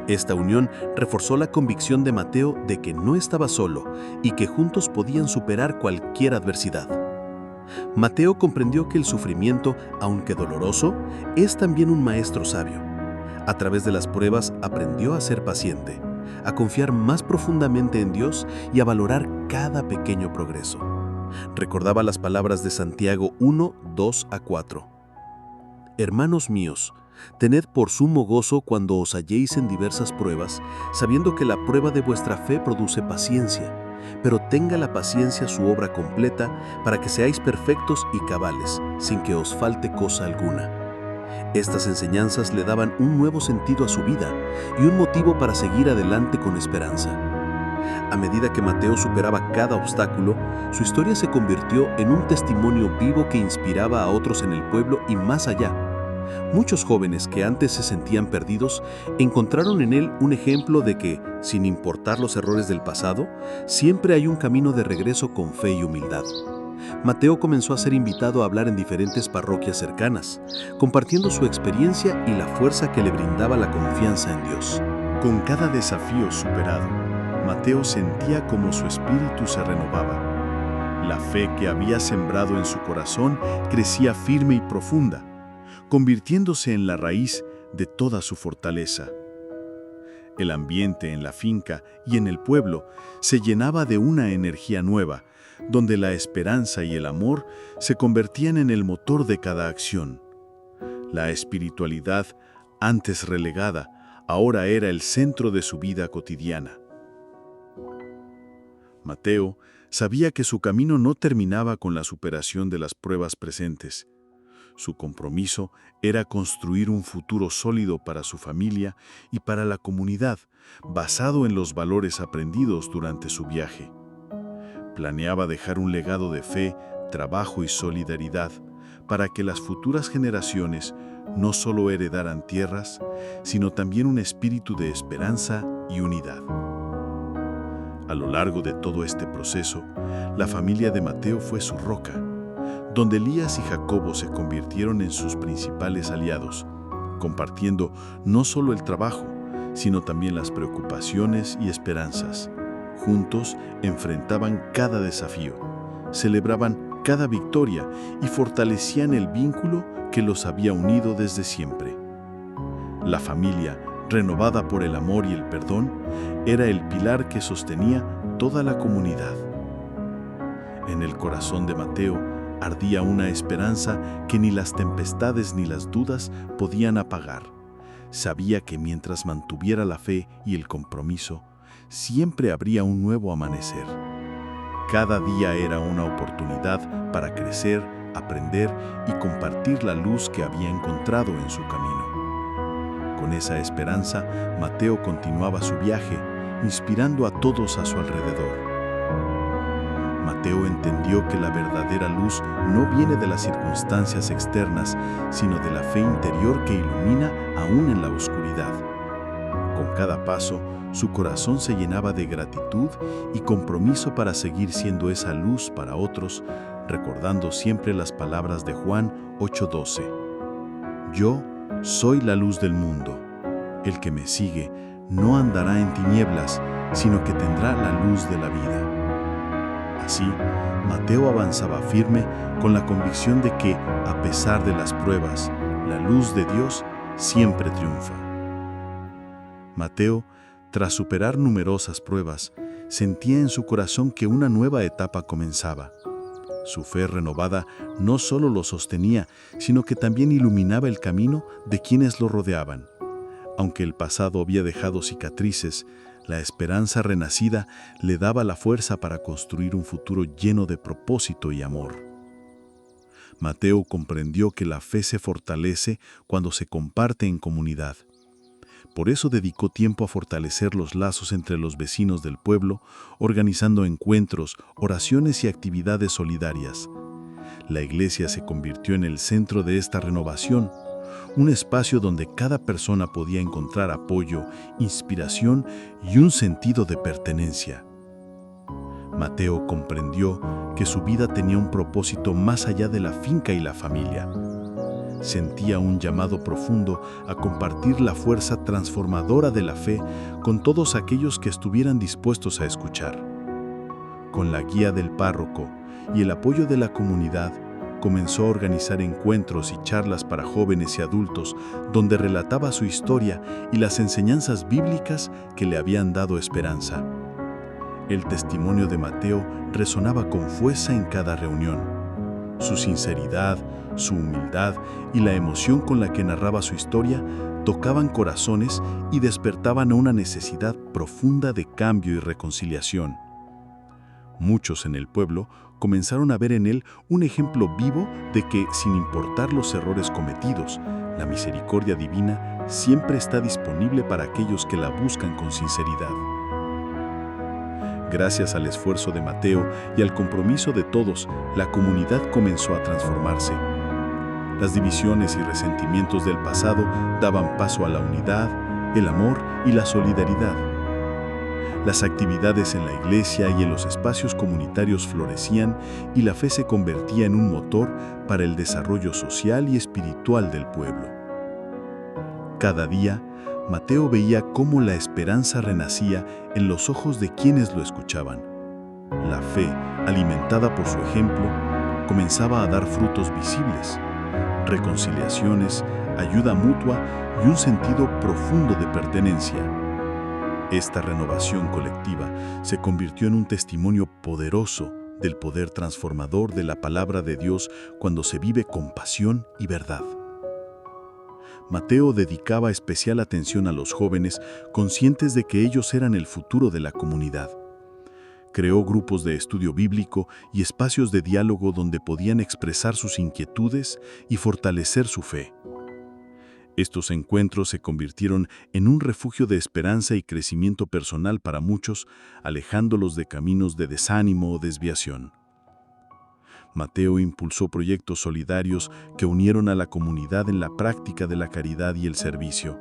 S1: Esta unión reforzó la convicción de Mateo de que no estaba solo y que juntos podían superar cualquier adversidad. Mateo comprendió que el sufrimiento, aunque doloroso, es también un maestro sabio. A través de las pruebas aprendió a ser paciente, a confiar más profundamente en Dios y a valorar cada pequeño progreso. Recordaba las palabras de Santiago 1:2-4. Hermanos míos, tened por sumo gozo cuando os halléis en diversas pruebas, sabiendo que la prueba de vuestra fe produce paciencia, pero tenga la paciencia su obra completa para que seáis perfectos y cabales, sin que os falte cosa alguna. Estas enseñanzas le daban un nuevo sentido a su vida y un motivo para seguir adelante con esperanza. A medida que Mateo superaba cada obstáculo, su historia se convirtió en un testimonio vivo que inspiraba a otros en el pueblo y más allá. Muchos jóvenes que antes se sentían perdidos encontraron en él un ejemplo de que, sin importar los errores del pasado, siempre hay un camino de regreso con fe y humildad. Mateo comenzó a ser invitado a hablar en diferentes parroquias cercanas, compartiendo su experiencia y la fuerza que le brindaba la confianza en Dios.
S3: Con cada desafío superado, Mateo sentía como su espíritu se renovaba. La fe que había sembrado en su corazón crecía firme y profunda, convirtiéndose en la raíz de toda su fortaleza. El ambiente en la finca y en el pueblo se llenaba de una energía nueva, donde la esperanza y el amor se convertían en el motor de cada acción. La espiritualidad, antes relegada, ahora era el centro de su vida cotidiana. Mateo sabía que su camino no terminaba con la superación de las pruebas presentes. Su compromiso era construir un futuro sólido para su familia y para la comunidad, basado en los valores aprendidos durante su viaje. Planeaba dejar un legado de fe, trabajo y solidaridad para que las futuras generaciones no solo heredaran tierras, sino también un espíritu de esperanza y unidad. A lo largo de todo este proceso, la familia de Mateo fue su roca, donde Elías y Jacobo se convirtieron en sus principales aliados, compartiendo no solo el trabajo, sino también las preocupaciones y esperanzas. Juntos enfrentaban cada desafío, celebraban cada victoria y fortalecían el vínculo que los había unido desde siempre. La familia, renovada por el amor y el perdón, era el pilar que sostenía toda la comunidad. En el corazón de Mateo ardía una esperanza que ni las tempestades ni las dudas podían apagar. Sabía que mientras mantuviera la fe y el compromiso, siempre habría un nuevo amanecer. Cada día era una oportunidad para crecer, aprender y compartir la luz que había encontrado en su camino. Con esa esperanza, Mateo continuaba su viaje, inspirando a todos a su alrededor.
S1: Mateo entendió que la verdadera luz no viene de las circunstancias externas, sino de la fe interior que ilumina aún en la oscuridad. Con cada paso, su corazón se llenaba de gratitud y compromiso para seguir siendo esa luz para otros, recordando siempre las palabras de Juan 8:12. Yo soy la luz del mundo. El que me sigue no andará en tinieblas, sino que tendrá la luz de la vida. Así, Mateo avanzaba firme con la convicción de que, a pesar de las pruebas, la luz de Dios siempre triunfa. Mateo, tras superar numerosas pruebas, sentía en su corazón que una nueva etapa comenzaba. Su fe renovada no solo lo sostenía, sino que también iluminaba el camino de quienes lo rodeaban. Aunque el pasado había dejado cicatrices, la esperanza renacida le daba la fuerza para construir un futuro lleno de propósito y amor. Mateo comprendió que la fe se fortalece cuando se comparte en comunidad. Por eso dedicó tiempo a fortalecer los lazos entre los vecinos del pueblo, organizando encuentros, oraciones y actividades solidarias. La iglesia se convirtió en el centro de esta renovación, un espacio donde cada persona podía encontrar apoyo, inspiración y un sentido de pertenencia. Mateo comprendió que su vida tenía un propósito más allá de la finca y la familia. Sentía un llamado profundo a compartir la fuerza transformadora de la fe con todos aquellos que estuvieran dispuestos a escuchar. Con la guía del párroco y el apoyo de la comunidad, comenzó a organizar encuentros y charlas para jóvenes y adultos donde relataba su historia y las enseñanzas bíblicas que le habían dado esperanza. El testimonio de Mateo resonaba con fuerza en cada reunión. Su sinceridad, su humildad y la emoción con la que narraba su historia tocaban corazones y despertaban a una necesidad profunda de cambio y reconciliación. Muchos en el pueblo comenzaron a ver en él un ejemplo vivo de que, sin importar los errores cometidos, la misericordia divina siempre está disponible para aquellos que la buscan con sinceridad. Gracias al esfuerzo de Mateo y al compromiso de todos, la comunidad comenzó a transformarse. Las divisiones y resentimientos del pasado daban paso a la unidad, el amor y la solidaridad. Las actividades en la iglesia y en los espacios comunitarios florecían y la fe se convertía en un motor para el desarrollo social y espiritual del pueblo. Cada día, Mateo veía cómo la esperanza renacía en los ojos de quienes lo escuchaban. La fe, alimentada por su ejemplo, comenzaba a dar frutos visibles: reconciliaciones, ayuda mutua y un sentido profundo de pertenencia. Esta renovación colectiva se convirtió en un testimonio poderoso del poder transformador de la palabra de Dios cuando se vive con pasión y verdad. Mateo dedicaba especial atención a los jóvenes, conscientes de que ellos eran el futuro de la comunidad. Creó grupos de estudio bíblico y espacios de diálogo donde podían expresar sus inquietudes y fortalecer su fe. Estos encuentros se convirtieron en un refugio de esperanza y crecimiento personal para muchos, alejándolos de caminos de desánimo o desviación. Mateo impulsó proyectos solidarios que unieron a la comunidad en la práctica de la caridad y el servicio.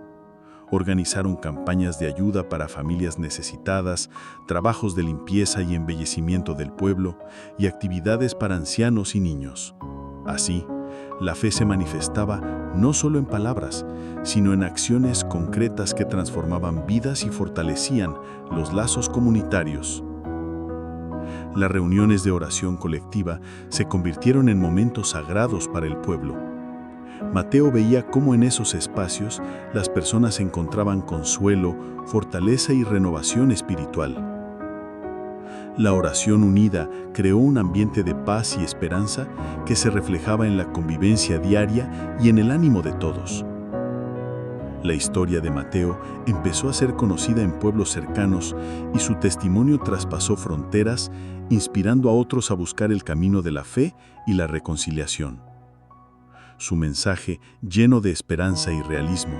S1: Organizaron campañas de ayuda para familias necesitadas, trabajos de limpieza y embellecimiento del pueblo y actividades para ancianos y niños. Así, la fe se manifestaba no solo en palabras, sino en acciones concretas que transformaban vidas y fortalecían los lazos comunitarios. Las reuniones de oración colectiva se convirtieron en momentos sagrados para el pueblo. Mateo veía cómo en esos espacios las personas encontraban consuelo, fortaleza y renovación espiritual. La oración unida creó un ambiente de paz y esperanza que se reflejaba en la convivencia diaria y en el ánimo de todos. La historia de Mateo empezó a ser conocida en pueblos cercanos y su testimonio traspasó fronteras, inspirando a otros a buscar el camino de la fe y la reconciliación. Su mensaje, lleno de esperanza y realismo,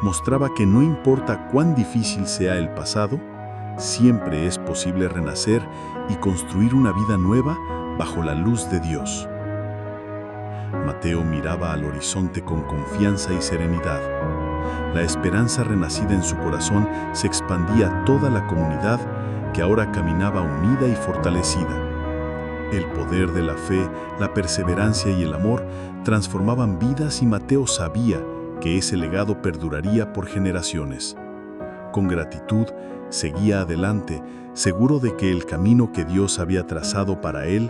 S1: mostraba que no importa cuán difícil sea el pasado, Siempre es posible renacer y construir una vida nueva bajo la luz de Dios. Mateo miraba al horizonte con confianza y serenidad. La esperanza renacida en su corazón se expandía a toda la comunidad que ahora caminaba unida y fortalecida. El poder de la fe, la perseverancia y el amor transformaban vidas y Mateo sabía que ese legado perduraría por generaciones. Con gratitud, seguía adelante, seguro de que el camino que Dios había trazado para él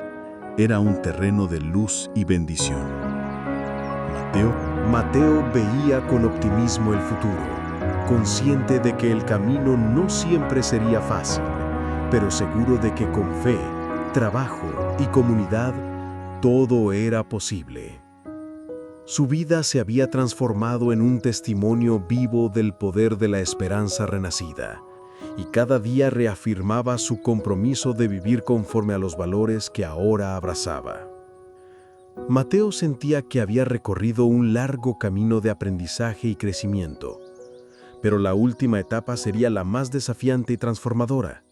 S1: era un terreno de luz y bendición.
S3: Mateo veía con optimismo el futuro, consciente de que el camino no siempre sería fácil, pero seguro de que con fe, trabajo y comunidad, todo era posible. Su vida se había transformado en un testimonio vivo del poder de la esperanza renacida, y cada día reafirmaba su compromiso de vivir conforme a los valores que ahora abrazaba. Mateo sentía que había recorrido un largo camino de aprendizaje y crecimiento, pero la última etapa sería la más desafiante y transformadora.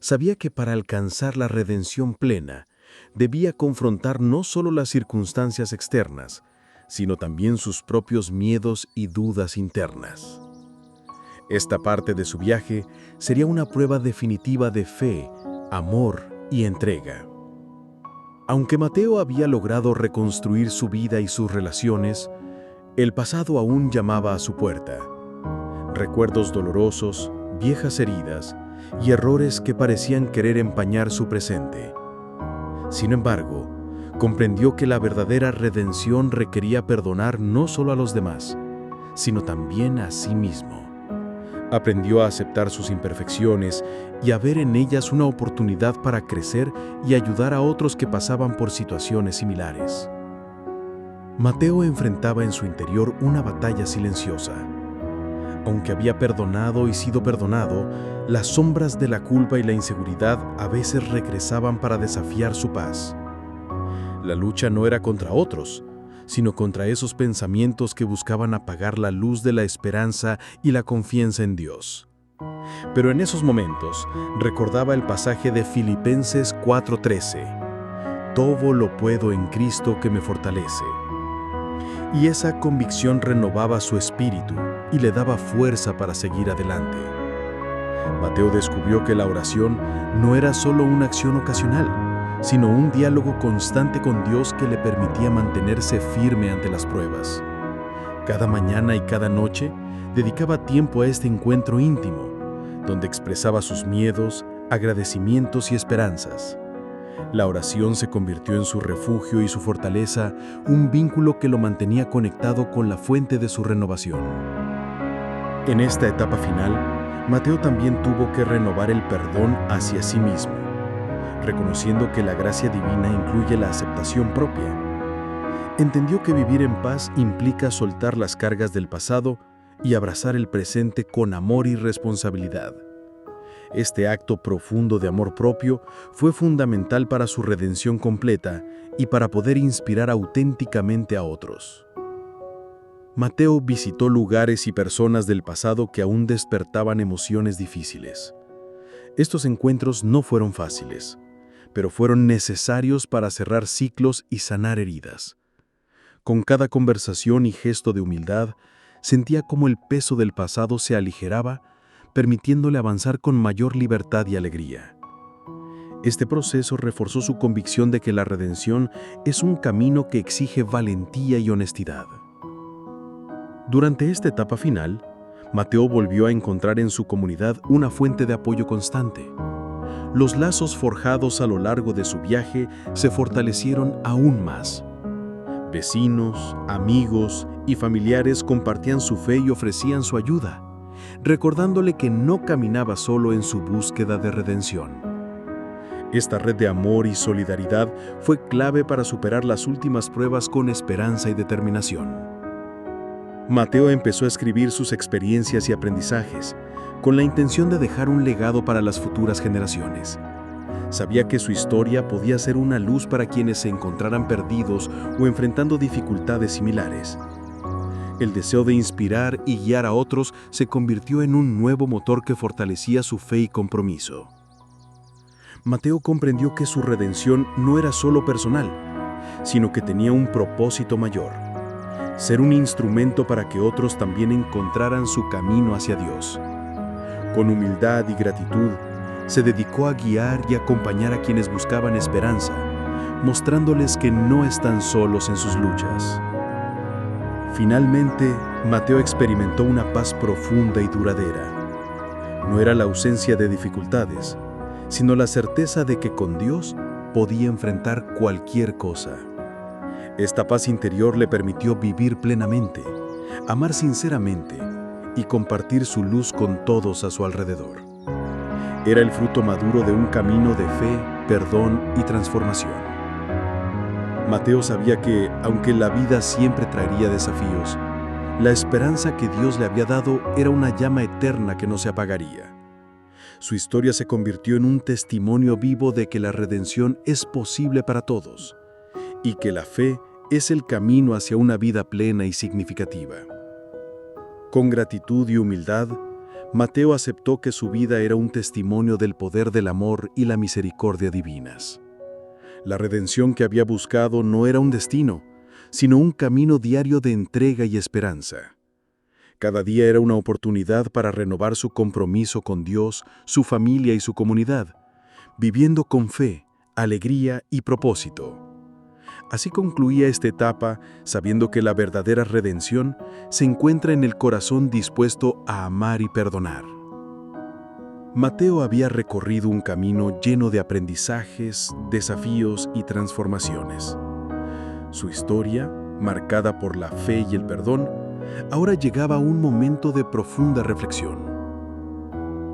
S3: Sabía que para alcanzar la redención plena, debía confrontar no solo las circunstancias externas, sino también sus propios miedos y dudas internas. Esta parte de su viaje sería una prueba definitiva de fe, amor y entrega. Aunque Mateo había logrado reconstruir su vida y sus relaciones, el pasado aún llamaba a su puerta. Recuerdos dolorosos, viejas heridas y errores que parecían querer empañar su presente. Sin embargo, comprendió que la verdadera redención requería perdonar no solo a los demás, sino también a sí mismo. Aprendió a aceptar sus imperfecciones y a ver en ellas una oportunidad para crecer y ayudar a otros que pasaban por situaciones similares. Mateo enfrentaba en su interior una batalla silenciosa. Aunque había perdonado y sido perdonado, las sombras de la culpa y la inseguridad a veces regresaban para desafiar su paz. La lucha no era contra otros, sino contra esos pensamientos que buscaban apagar la luz de la esperanza y la confianza en Dios. Pero en esos momentos recordaba el pasaje de Filipenses 4:13: «Todo lo puedo en Cristo que me fortalece». Y esa convicción renovaba su espíritu y le daba fuerza para seguir adelante. Mateo descubrió que la oración no era solo una acción ocasional, sino un diálogo constante con Dios que le permitía mantenerse firme ante las pruebas. Cada mañana y cada noche dedicaba tiempo a este encuentro íntimo, donde expresaba sus miedos, agradecimientos y esperanzas. La oración se convirtió en su refugio y su fortaleza, un vínculo que lo mantenía conectado con la fuente de su renovación. En esta etapa final, Mateo también tuvo que renovar el perdón hacia sí mismo, reconociendo que la gracia divina incluye la aceptación propia. Entendió que vivir en paz implica soltar las cargas del pasado y abrazar el presente con amor y responsabilidad. Este acto profundo de amor propio fue fundamental para su redención completa y para poder inspirar auténticamente a otros. Mateo visitó lugares y personas del pasado que aún despertaban emociones difíciles. Estos encuentros no fueron fáciles, pero fueron necesarios para cerrar ciclos y sanar heridas. Con cada conversación y gesto de humildad, sentía cómo el peso del pasado se aligeraba, permitiéndole avanzar con mayor libertad y alegría. Este proceso reforzó su convicción de que la redención es un camino que exige valentía y honestidad. Durante esta etapa final, Mateo volvió a encontrar en su comunidad una fuente de apoyo constante. Los lazos forjados a lo largo de su viaje se fortalecieron aún más. Vecinos, amigos y familiares compartían su fe y ofrecían su ayuda, recordándole que no caminaba solo en su búsqueda de redención. Esta red de amor y solidaridad fue clave para superar las últimas pruebas con esperanza y determinación. Mateo empezó a escribir sus experiencias y aprendizajes, con la intención de dejar un legado para las futuras generaciones. Sabía que su historia podía ser una luz para quienes se encontraran perdidos o enfrentando dificultades similares.
S1: El deseo de inspirar y guiar a otros se convirtió en un nuevo motor que fortalecía su fe y compromiso. Mateo comprendió que su redención no era solo personal, sino que tenía un propósito mayor: ser un instrumento para que otros también encontraran su camino hacia Dios. Con humildad y gratitud, se dedicó a guiar y acompañar a quienes buscaban esperanza, mostrándoles que no están solos en sus luchas. Finalmente, Mateo experimentó una paz profunda y duradera. No era la ausencia de dificultades, sino la certeza de que con Dios podía enfrentar cualquier cosa. Esta paz interior le permitió vivir plenamente, amar sinceramente y compartir su luz con todos a su alrededor. Era el fruto maduro de un camino de fe, perdón y transformación. Mateo sabía que, aunque la vida siempre traería desafíos, la esperanza que Dios le había dado era una llama eterna que no se apagaría. Su historia se convirtió en un testimonio vivo de que la redención es posible para todos y que la fe es el camino hacia una vida plena y significativa. Con gratitud y humildad, Mateo aceptó que su vida era un testimonio del poder del amor y la misericordia divinas. La redención que había buscado no era un destino, sino un camino diario de entrega y esperanza. Cada día era una oportunidad para renovar su compromiso con Dios, su familia y su comunidad, viviendo con fe, alegría y propósito. Así concluía esta etapa, sabiendo que la verdadera redención se encuentra en el corazón dispuesto a amar y perdonar. Mateo había recorrido un camino lleno de aprendizajes, desafíos y transformaciones. Su historia, marcada por la fe y el perdón, ahora llegaba a un momento de profunda reflexión.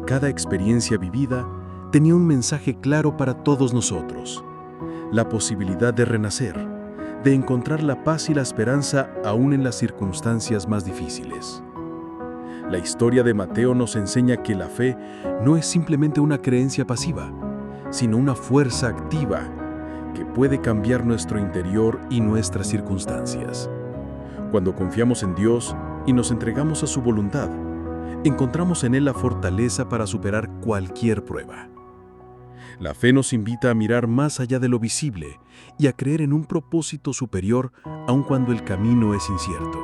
S1: Cada experiencia vivida tenía un mensaje claro para todos nosotros: la posibilidad de renacer, de encontrar la paz y la esperanza aún en las circunstancias más difíciles. La historia de Mateo nos enseña que la fe no es simplemente una creencia pasiva, sino una fuerza activa que puede cambiar nuestro interior y nuestras circunstancias. Cuando confiamos en Dios y nos entregamos a su voluntad, encontramos en Él la fortaleza para superar cualquier prueba. La fe nos invita a mirar más allá de lo visible y a creer en un propósito superior, aun cuando el camino es incierto.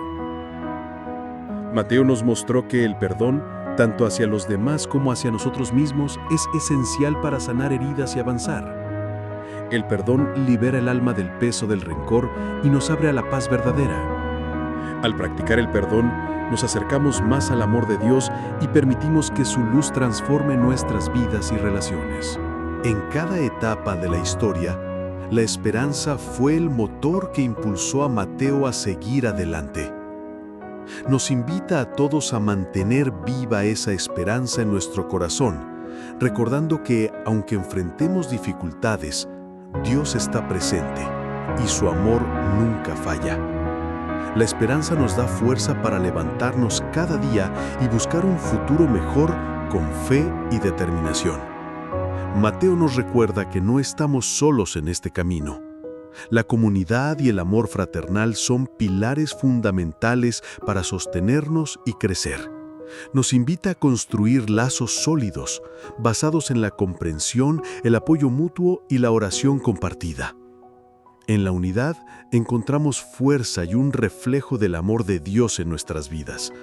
S1: Mateo nos mostró que el perdón, tanto hacia los demás como hacia nosotros mismos, es esencial para sanar heridas y avanzar. El perdón libera el alma del peso del rencor y nos abre a la paz verdadera. Al practicar el perdón, nos acercamos más al amor de Dios y permitimos que su luz transforme nuestras vidas y relaciones.
S3: En cada etapa de la historia, la esperanza fue el motor que impulsó a Mateo a seguir adelante. Nos invita a todos a mantener viva esa esperanza en nuestro corazón, recordando que, aunque enfrentemos dificultades, Dios está presente y su amor nunca falla. La esperanza nos da fuerza para levantarnos cada día y buscar un futuro mejor con fe y determinación. Mateo nos recuerda que no estamos solos en este camino. La comunidad y el amor fraternal son pilares fundamentales para sostenernos y crecer. Nos invita a construir lazos sólidos, basados en la comprensión, el apoyo mutuo y la oración compartida. En la unidad encontramos fuerza y un reflejo del amor de Dios en nuestras vidas.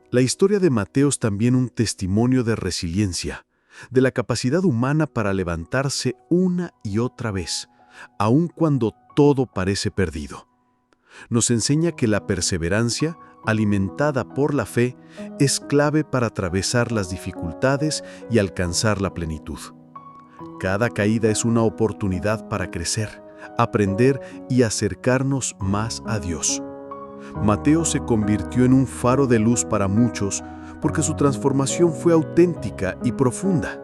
S3: La historia de Mateo es también un testimonio de resiliencia, de la capacidad humana para levantarse una y otra vez, aun cuando todo parece perdido. Nos enseña que la perseverancia, alimentada por la fe, es clave para atravesar las dificultades y alcanzar la plenitud. Cada caída es una oportunidad para crecer, aprender y acercarnos más a Dios. Mateo se convirtió en un faro de luz para muchos porque su transformación fue auténtica y profunda.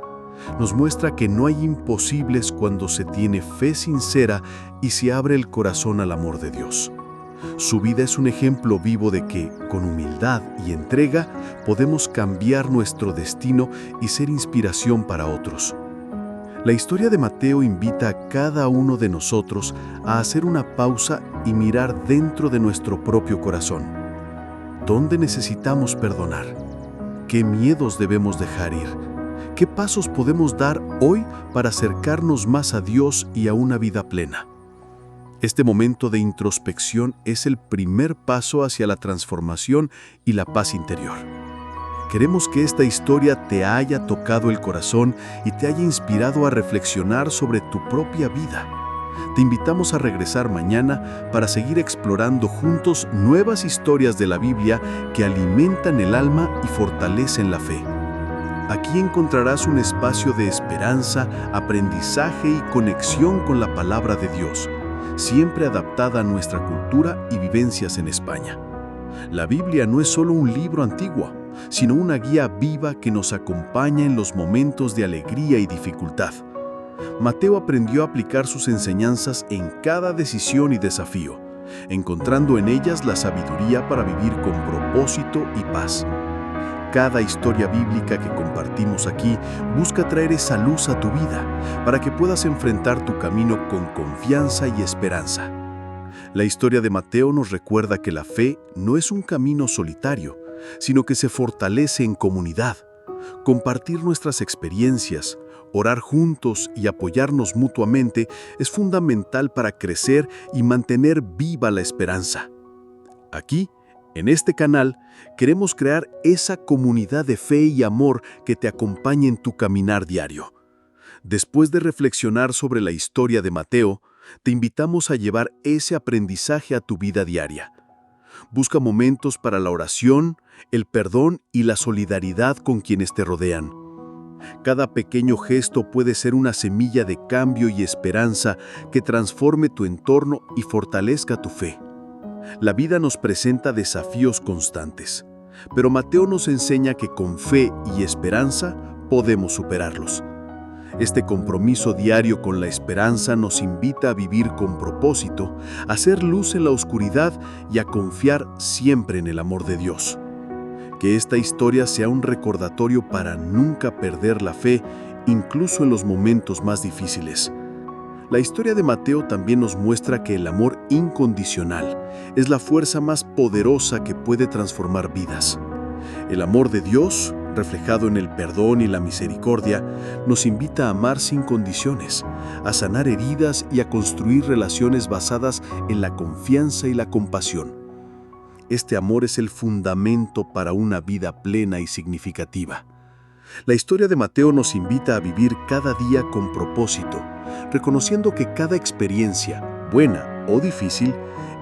S3: Nos muestra que no hay imposibles cuando se tiene fe sincera y se abre el corazón al amor de Dios. Su vida es un ejemplo vivo de que, con humildad y entrega, podemos cambiar nuestro destino y ser inspiración para otros. La historia de Mateo invita a cada uno de nosotros a hacer una pausa y mirar dentro de nuestro propio corazón.
S1: ¿Dónde necesitamos perdonar? ¿Qué miedos debemos dejar ir? ¿Qué pasos podemos dar hoy para acercarnos más a Dios y a una vida plena? Este momento de introspección es el primer paso hacia la transformación y la paz interior. Queremos que esta historia te haya tocado el corazón y te haya inspirado a reflexionar sobre tu propia vida. Te invitamos a regresar mañana para seguir explorando juntos nuevas historias de la Biblia que alimentan el alma y fortalecen la fe. Aquí encontrarás un espacio de esperanza, aprendizaje y conexión con la palabra de Dios, siempre adaptada a nuestra cultura y vivencias en España. La Biblia no es solo un libro antiguo, sino una guía viva que nos acompaña en los momentos de alegría y dificultad. Mateo aprendió a aplicar sus enseñanzas en cada decisión y desafío, encontrando en ellas la sabiduría para vivir con propósito y paz. Cada historia bíblica que compartimos aquí busca traer esa luz a tu vida para que puedas enfrentar tu camino con confianza y esperanza. La historia de Mateo nos recuerda que la fe no es un camino solitario, sino que se fortalece en comunidad. Compartir nuestras experiencias, orar juntos y apoyarnos mutuamente es fundamental para crecer y mantener viva la esperanza. Aquí, en este canal, queremos crear esa comunidad de fe y amor que te acompañe en tu caminar diario. Después de reflexionar sobre la historia de Mateo, te invitamos a llevar ese aprendizaje a tu vida diaria. Busca momentos para la oración, el perdón y la solidaridad con quienes te rodean. Cada pequeño gesto puede ser una semilla de cambio y esperanza que transforme tu entorno y fortalezca tu fe. La vida nos presenta desafíos constantes, pero Mateo nos enseña que con fe y esperanza podemos superarlos. Este compromiso diario con la esperanza nos invita a vivir con propósito, a hacer luz en la oscuridad y a confiar siempre en el amor de Dios. Que esta historia sea un recordatorio para nunca perder la fe, incluso en los momentos más difíciles. La historia de Mateo también nos muestra que el amor incondicional es la fuerza más poderosa que puede transformar vidas. El amor de Dios, reflejado en el perdón y la misericordia, nos invita a amar sin condiciones, a sanar heridas y a construir relaciones basadas en la confianza y la compasión. Este amor es el fundamento para una vida plena y significativa. La historia de Mateo nos invita a vivir cada día con propósito, reconociendo que cada experiencia, buena o difícil,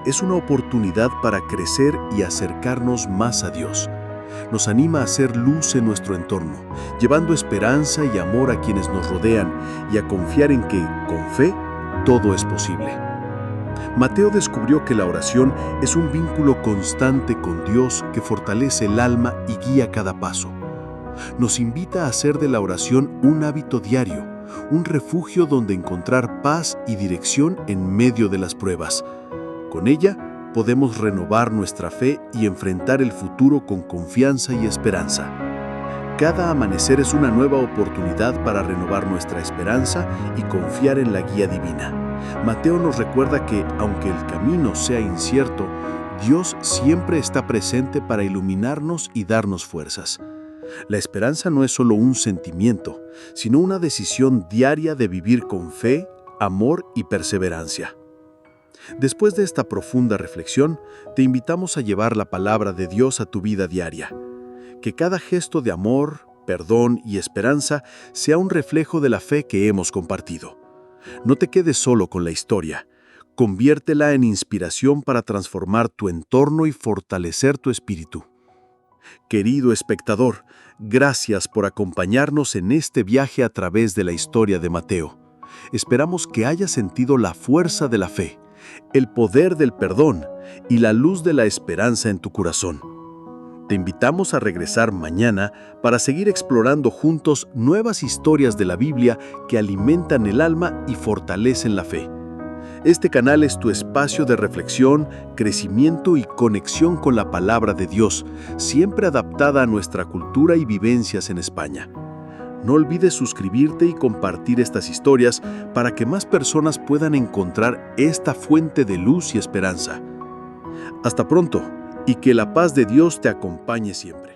S1: es una oportunidad para crecer y acercarnos más a Dios. Nos anima a hacer luz en nuestro entorno, llevando esperanza y amor a quienes nos rodean y a confiar en que, con fe, todo es posible. Mateo descubrió que la oración es un vínculo constante con Dios que fortalece el alma y guía cada paso. Nos invita a hacer de la oración un hábito diario, un refugio donde encontrar paz y dirección en medio de las pruebas. Con ella, podemos renovar nuestra fe y enfrentar el futuro con confianza y esperanza. Cada amanecer es una nueva oportunidad para renovar nuestra esperanza y confiar en la guía divina. Mateo nos recuerda que, aunque el camino sea incierto, Dios siempre está presente para iluminarnos y darnos fuerzas. La esperanza no es solo un sentimiento, sino una decisión diaria de vivir con fe, amor y perseverancia. Después de esta profunda reflexión, te invitamos a llevar la palabra de Dios a tu vida diaria. Que cada gesto de amor, perdón y esperanza sea un reflejo de la fe que hemos compartido. No te quedes solo con la historia. Conviértela en inspiración para transformar tu entorno y fortalecer tu espíritu. Querido espectador, gracias por acompañarnos en este viaje a través de la historia de Mateo. Esperamos que hayas sentido la fuerza de la fe, el poder del perdón y la luz de la esperanza en tu corazón. Te invitamos a regresar mañana para seguir explorando juntos nuevas historias de la Biblia que alimentan el alma y fortalecen la fe. Este canal es tu espacio de reflexión, crecimiento y conexión con la palabra de Dios, siempre adaptada a nuestra cultura y vivencias en España. No olvides suscribirte y compartir estas historias para que más personas puedan encontrar esta fuente de luz y esperanza. Hasta pronto y que la paz de Dios te acompañe siempre.